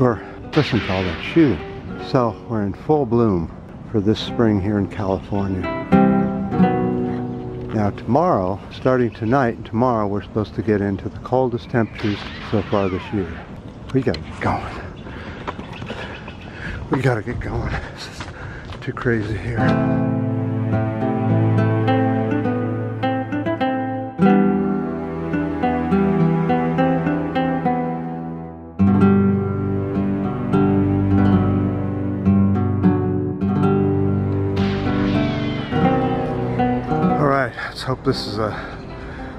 for, listen to all that shooting. So we're in full bloom for this spring here in California. Now tomorrow, starting tonight and tomorrow, we're supposed to get into the coldest temperatures so far this year. We gotta get going. We gotta get going. This is too crazy here. Let's hope this is a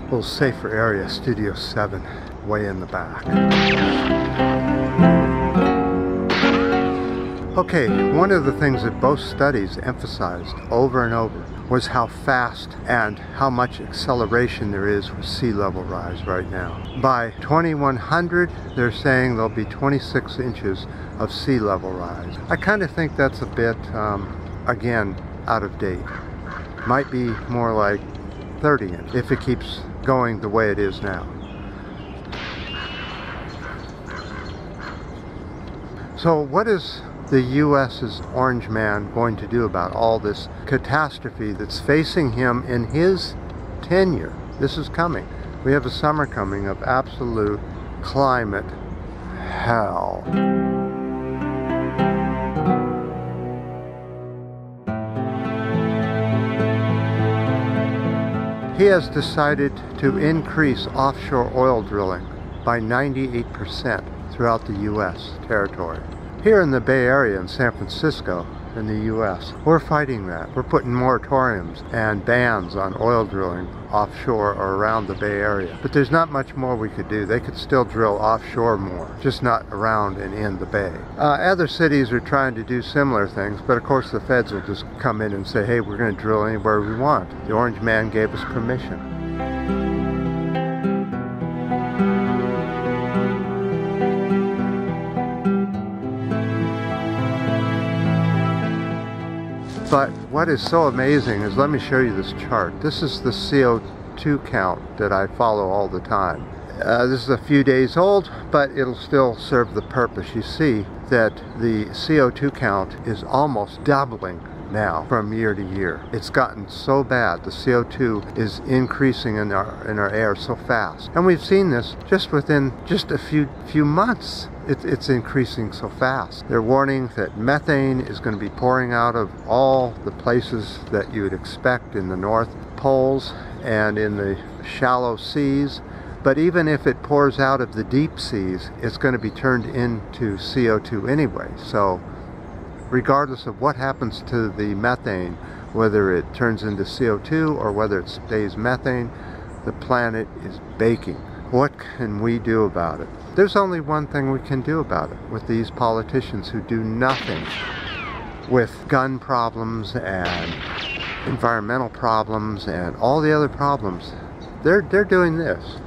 little safer area. Studio 7, way in the back. Okay, one of the things that both studies emphasized over and over was how fast and how much acceleration there is with sea level rise right now. By 2100, they're saying there'll be 26 inches of sea level rise. I kind of think that's a bit, again, out of date. Might be more like 30 if it keeps going the way it is now. So what is the US's Orange Man going to do about all this catastrophe that's facing him in his tenure? This is coming. We have a summer coming of absolute climate hell. He has decided to increase offshore oil drilling by 98% throughout the U.S. territory. Here in the Bay Area in San Francisco, in the U.S., we're fighting that. We're putting moratoriums and bans on oil drilling offshore or around the Bay Area. But there's not much more we could do. They could still drill offshore more, just not around and in the Bay. Other cities are trying to do similar things, but of course the feds will just come in and say, hey, we're going to drill anywhere we want. The Orange Man gave us permission. But what is so amazing is, let me show you this chart. This is the CO2 count that I follow all the time. This is a few days old, but it'll still serve the purpose. You see that the CO2 count is almost doubling now from year to year. It's gotten so bad. The CO2 is increasing in our air so fast. And we've seen this just within just a few months. It's increasing so fast. They're warning that methane is going to be pouring out of all the places that you would expect in the North Poles and in the shallow seas. But even if it pours out of the deep seas, it's going to be turned into CO2 anyway. So regardless of what happens to the methane, whether it turns into CO2 or whether it stays methane, the planet is baking. What can we do about it? There's only one thing we can do about it with these politicians who do nothing with gun problems and environmental problems and all the other problems. They're doing this.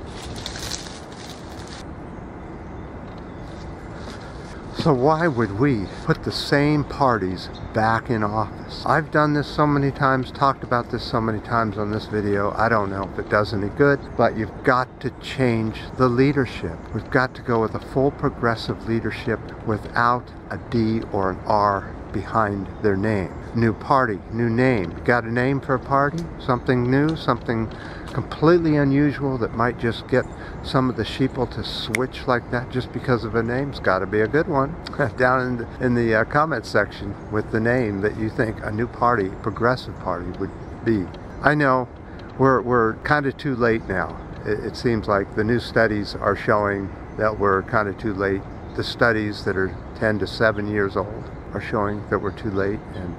So why would we put the same parties back in office? I've done this so many times, talked about this so many times on this video. I don't know if it does any good, but you've got to change the leadership. We've got to go with a full progressive leadership without a D or an R behind their name. New party, new name. You got a name for a party? Something new, something completely unusual that might just get some of the sheeple to switch like that just because of a name. It's got to be a good one. Down in the comment section with the name that you think a new party, progressive party, would be. I know we're kind of too late now. It seems like the new studies are showing that we're kind of too late. The studies that are 10 to 7 years old are showing that we're too late. And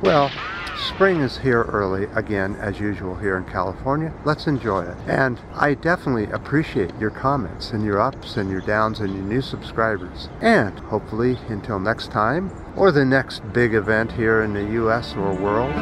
well, spring is here early again, as usual here in California. Let's enjoy it. And I definitely appreciate your comments and your ups and your downs and your new subscribers. And hopefully until next time, or the next big event here in the US or world,